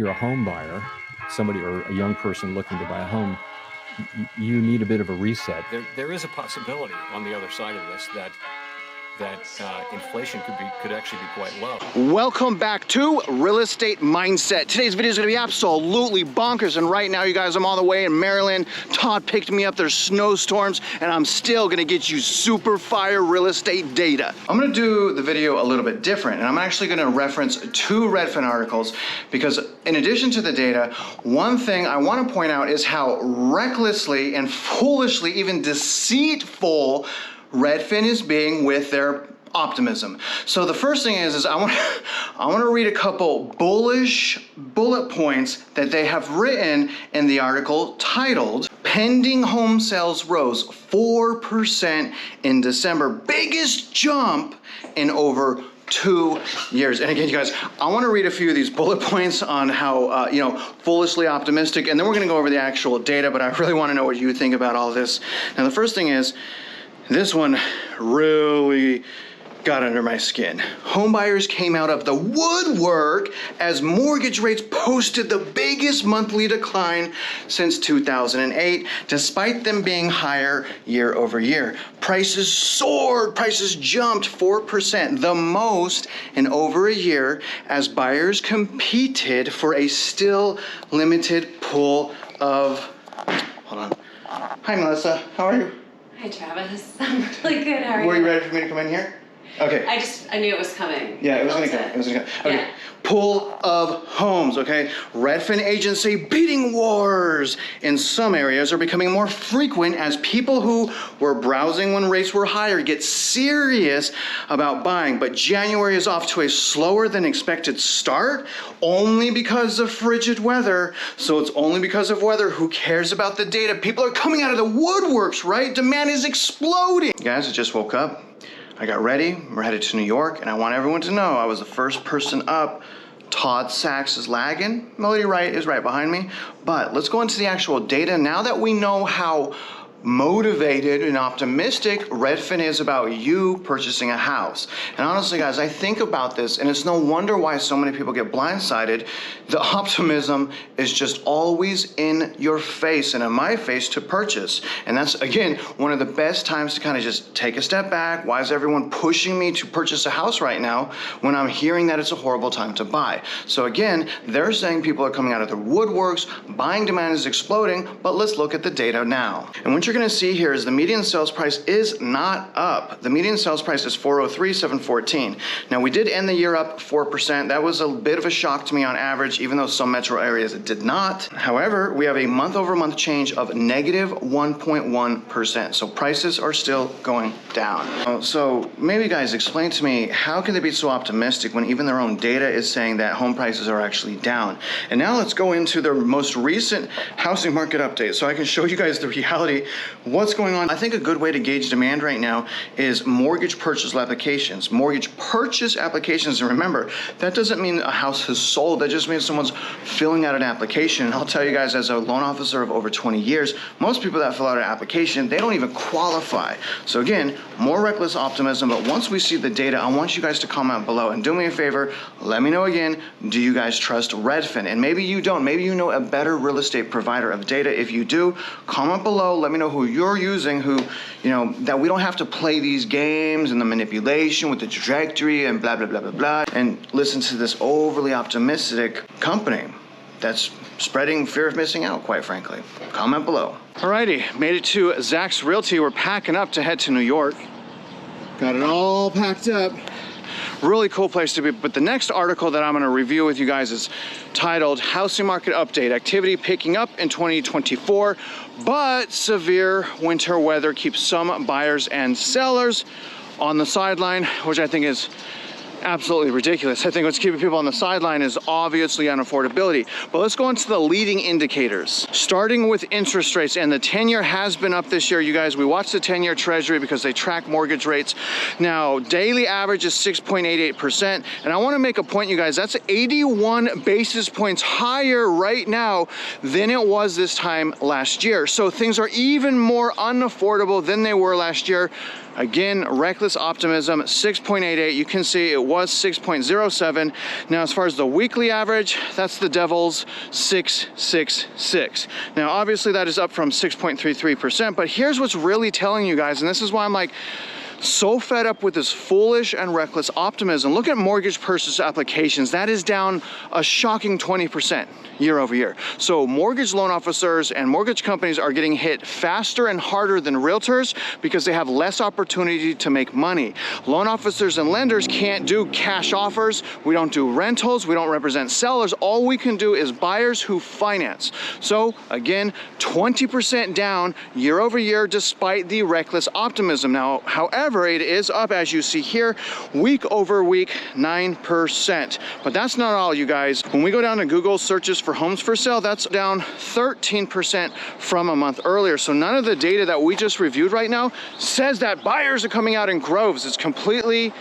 You're a home buyer, somebody or a young person looking to buy a home, you need a bit of a reset. There is a possibility on the other side of this that inflation could actually be quite low. Welcome back to Real Estate Mindset. Today's video is going to be absolutely bonkers, and right now, you guys, I'm on the way in Maryland. Todd picked me up. There's snowstorms, and I'm still going to get you super fire real estate data. I'm going to do the video a little bit different, and I'm actually going to reference two Redfin articles because in addition to the data, one thing I want to point out is how recklessly and foolishly, even deceitful, Redfin is being with their optimism. So the first thing is I want to read a couple bullish bullet points that they have written in the article titled "Pending Home Sales Rose 4% in December. Biggest jump in over 2 years." And again, you guys, I want to read a few of these bullet points on how, foolishly optimistic, and then we're going to go over the actual data, but I really want to know what you think about all this. Now, the first thing is, this one really got under my skin. Homebuyers came out of the woodwork as mortgage rates posted the biggest monthly decline since 2008, despite them being higher year over year. Prices soared, prices jumped 4%, the most in over a year, as buyers competed for a still limited pool of, hold on. Hi, Melissa, how are you? Hi, Travis. I'm really good. How are you? Were you ready for me to come in here? Okay. I knew it was coming. Yeah, it was gonna come. It was gonna come. Okay. Yeah. Pool of homes, okay? Redfin agents say bidding wars in some areas are becoming more frequent as people who were browsing when rates were higher get serious about buying. But January is off to a slower than expected start only because of frigid weather. So it's only because of weather. Who cares about the data? People are coming out of the woodworks, right? Demand is exploding. Guys, I just woke up. I got ready, we're headed to New York, and I want everyone to know I was the first person up. Todd Sachs is lagging, Melody Wright is right behind me, but let's go into the actual data. Now that we know how motivated and optimistic Redfin is about you purchasing a house. And honestly, guys, I think about this, and it's no wonder why so many people get blindsided. The optimism is just always in your face and in my face to purchase. And that's, again, one of the best times to kind of just take a step back. Why is everyone pushing me to purchase a house right now when I'm hearing that it's a horrible time to buy? So again, they're saying people are coming out of their woodworks, buying demand is exploding, but let's look at the data now. And what you're going to see here is the median sales price is not up. The median sales price is $403,714. Now, we did end the year up 4%. That was a bit of a shock to me on average, even though some metro areas it did not. However, we have a month-over-month change of negative 1.1%. So prices are still going down. So maybe, guys, explain to me, how can they be so optimistic when even their own data is saying that home prices are actually down? And now let's go into their most recent housing market update so I can show you guys the reality. What's going on? I think a good way to gauge demand right now is mortgage purchase applications. Mortgage purchase applications, and remember, that doesn't mean a house has sold. That just means someone's filling out an application. And I'll tell you guys, as a loan officer of over 20 years, most people that fill out an application, they don't even qualify. So again, more reckless optimism. But once we see the data, I want you guys to comment below and do me a favor. Let me know again, do you guys trust Redfin? And maybe you don't. Maybe you know a better real estate provider of data. If you do, comment below. Let me know who you're using, that we don't have to play these games and the manipulation with the trajectory and blah, blah, blah, blah, blah, and listen to this overly optimistic company that's spreading fear of missing out, quite frankly. Comment below. Alrighty, made it to Zach's Realty. We're packing up to head to New York. Got it all packed up. Really cool place to be. But the next article that I'm going to review with you guys is titled Housing Market Update. Activity picking up in 2024, but severe winter weather keeps some buyers and sellers on the sideline, which I think is absolutely ridiculous. I think what's keeping people on the sideline is obviously unaffordability. But let's go into the leading indicators. Starting with interest rates, and the 10-year has been up this year, you guys. We watched the 10-year Treasury because they track mortgage rates. Now, daily average is 6.88%, and I want to make a point, you guys. That's 81 basis points higher right now than it was this time last year. So things are even more unaffordable than they were last year. Again, reckless optimism, 6.88. You can see it was 6.07. Now, as far as the weekly average, that's the devil's 666. Now, obviously that is up from 6.33%, but here's what's really telling you guys, and this is why I'm like, so fed up with this foolish and reckless optimism. Look at mortgage purchase applications. That is down a shocking 20% year over year. So mortgage loan officers and mortgage companies are getting hit faster and harder than realtors because they have less opportunity to make money. Loan officers and lenders can't do cash offers. We don't do rentals. We don't represent sellers. All we can do is buyers who finance. So again, 20% down year over year despite the reckless optimism. Now, however, it is up, as you see here, week over week, 9%. But that's not all, you guys. When we go down to Google searches for homes for sale, that's down 13% from a month earlier. So none of the data that we just reviewed right now says that buyers are coming out in groves. It's completely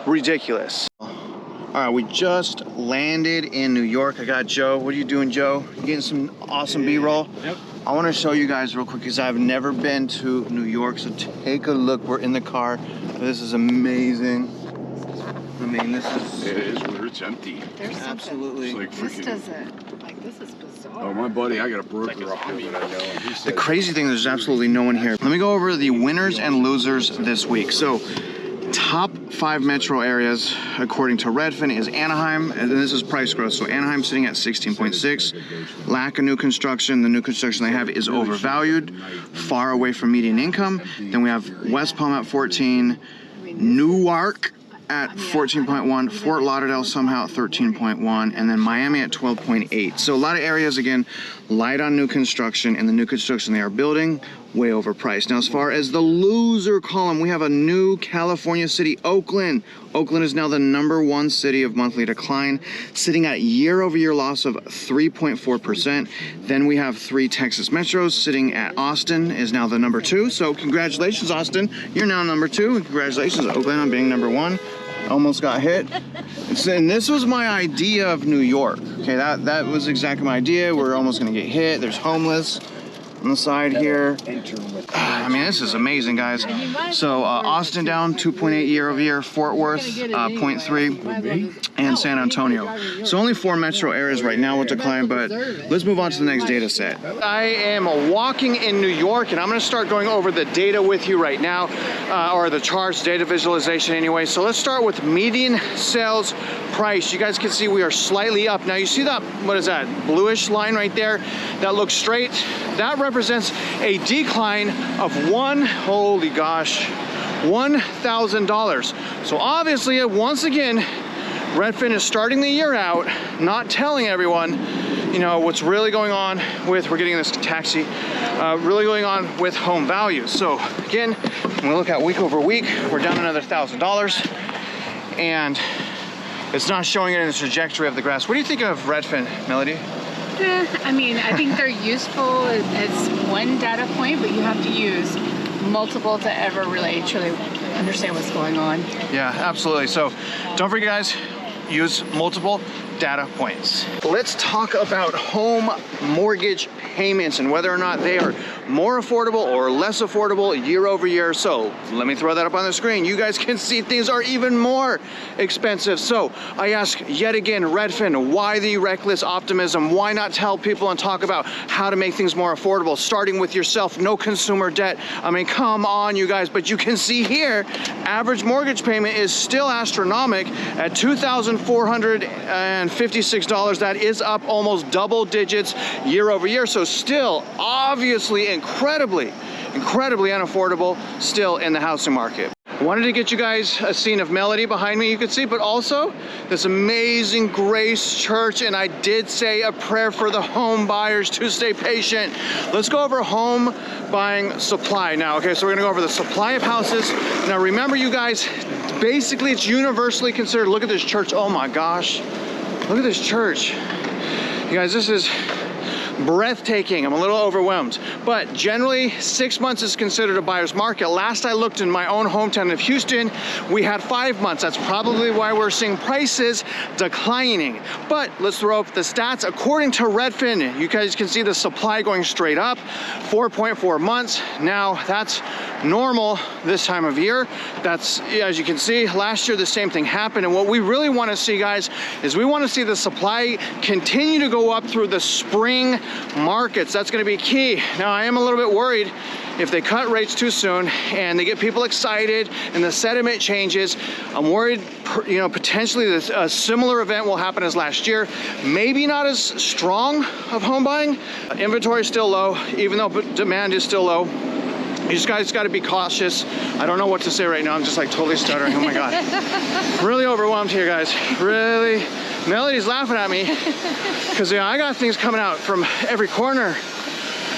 ridiculous. All right, we just landed in New York. I got Joe. What are you doing, Joe? You getting some awesome B-roll? Yep. I want to show you guys real quick because I've never been to New York, so take a look. We're in the car. This is amazing. I mean, this is... It is where it's empty. There's absolutely. Like this doesn't, like this is bizarre. Oh, my buddy, I got a broker up here that I know. And he The said, crazy thing, there's absolutely no one here. Let me go over the winners and losers this week. So, top 5 metro areas, according to Redfin, is Anaheim, and this is price growth. So Anaheim sitting at 16.6. Lack of new construction. The new construction they have is overvalued, far away from median income. Then we have West Palm at 14, Newark at 14.1, Fort Lauderdale somehow at 13.1, and then Miami at 12.8. So a lot of areas, again, light on new construction, and the new construction they are building, way overpriced. Now, as far as the loser column, we have a new California city, Oakland. Oakland is now the #1 city of monthly decline, sitting at year-over-year loss of 3.4%. Then we have 3 Texas metros sitting at Austin is now the #2. So congratulations, Austin. You're now #2. And congratulations, Oakland, on being #1. Almost got hit. And this was my idea of New York. Okay, that was exactly my idea. We're almost gonna get hit. There's homeless on the side here. I mean, this is amazing, guys. So Austin down 2.8 year over year, Fort Worth 0.3, and San Antonio. So only 4 metro areas right now will decline, but let's move on to the next data set. I am walking in New York, and I'm gonna start going over the data with you right now, or the charts, data visualization anyway. So let's start with median sales price. You guys can see we are slightly up. Now you see that, what is that, bluish line right there? That looks straight. That represents a decline of $1,000. So obviously, once again, Redfin is starting the year out, not telling everyone, you know, what's really going on with, we're getting this taxi, really going on with home values. So again, when we look at week over week, we're down another $1,000, and it's not showing it in the trajectory of the graphs. What do you think of Redfin, Melody? I mean, I think they're useful as one data point, but you have to use multiple to ever really truly understand what's going on. Yeah, absolutely. So don't forget, guys, use multiple data points. Let's talk about home mortgage payments and whether or not they are more affordable or less affordable year over year. So let me throw that up on the screen. You guys can see things are even more expensive. So I ask yet again, Redfin, why the reckless optimism? Why not tell people and talk about how to make things more affordable, starting with yourself, no consumer debt? I mean, come on, you guys. But you can see here, average mortgage payment is still astronomical at $2,456. That is up almost double digits year over year. So still obviously incredibly unaffordable still in the housing market. I wanted to get you guys a scene of Melody behind me, you could see, but also this amazing Grace Church, and I did say a prayer for the home buyers to stay patient. Let's go over home buying supply now. Okay, so we're gonna go over the supply of houses. Now remember, you guys, basically it's universally considered, look at this church, oh my gosh, look at this church. You guys, this is breathtaking. I'm a little overwhelmed. But generally, 6 months is considered a buyer's market. Last I looked in my own hometown of Houston, we had 5 months. That's probably why we're seeing prices declining. But let's throw up the stats. According to Redfin, you guys can see the supply going straight up, 4.4 months. Now that's normal this time of year. That's, as you can see, last year the same thing happened. And what we really want to see, guys, is we want to see the supply continue to go up through the spring markets. That's going to be key. Now, I am a little bit worried if they cut rates too soon and they get people excited and the sentiment changes. I'm worried, potentially a similar event will happen as last year. Maybe not as strong of home buying. Inventory is still low, even though demand is still low. You just guys got to be cautious. I don't know what to say right now. I'm just like totally stuttering. Oh my God. Really overwhelmed here, guys. Really. Melody's laughing at me because I got things coming out from every corner.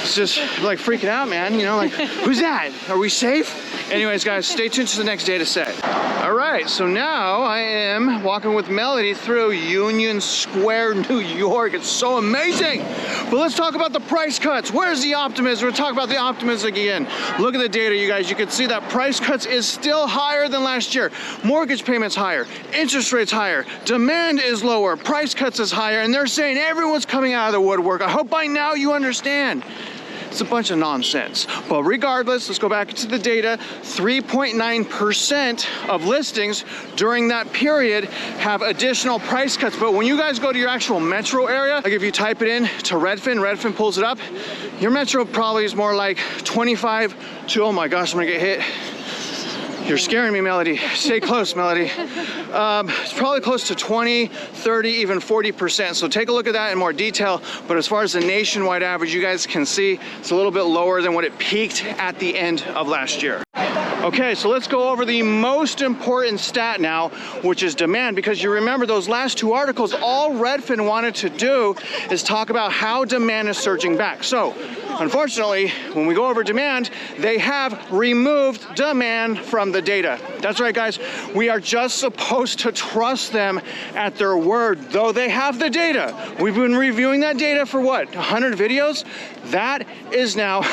It's just like freaking out, man. Like, who's that? Are we safe? Anyways, guys, stay tuned to the next data set. All right, so now I am walking with Melody through Union Square, New York. It's so amazing. But let's talk about the price cuts. Where's the optimism? We'll talk about the optimism again. Look at the data, you guys. You can see that price cuts is still higher than last year. Mortgage payments higher, interest rates higher, demand is lower, price cuts is higher, and they're saying everyone's coming out of the woodwork. I hope by now you understand. It's a bunch of nonsense. But regardless, let's go back to the data. 3.9% of listings during that period have additional price cuts. But when you guys go to your actual metro area, like if you type it in to Redfin pulls it up, your metro probably is more like 25 to, oh my gosh, I'm gonna get hit. You're scaring me, Melody. Stay close, Melody. It's probably close to 20, 30, even 40%. So take a look at that in more detail. But as far as the nationwide average, you guys can see it's a little bit lower than what it peaked at the end of last year. Okay, so let's go over the most important stat now, which is demand, because you remember those last two articles, all Redfin wanted to do is talk about how demand is surging back. So, unfortunately, when we go over demand, they have removed demand from the data. That's right, guys. We are just supposed to trust them at their word, though they have the data. We've been reviewing that data for what, 100 videos? That is now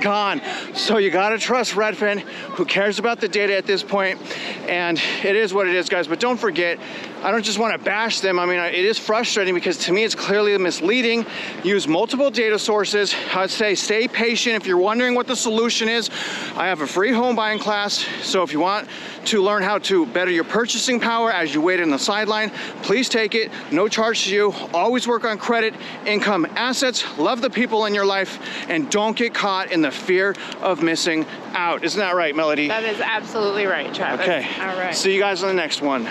gone. So you gotta trust Redfin, who cares about the data at this point, and it is what it is, guys. But don't forget, I don't just want to bash them. I mean, it is frustrating because to me it's clearly misleading. Use multiple data sources. I'd say stay patient. If you're wondering what the solution is, I have a free home buying class. So if you want to learn how to better your purchasing power as you wait in the sideline, please take it. No charge to you. Always work on credit, income, assets. Love the people in your life, and don't get caught in the fear of missing out. Isn't that right, Melody? That is absolutely right, Travis. Okay. All right. See you guys on the next one.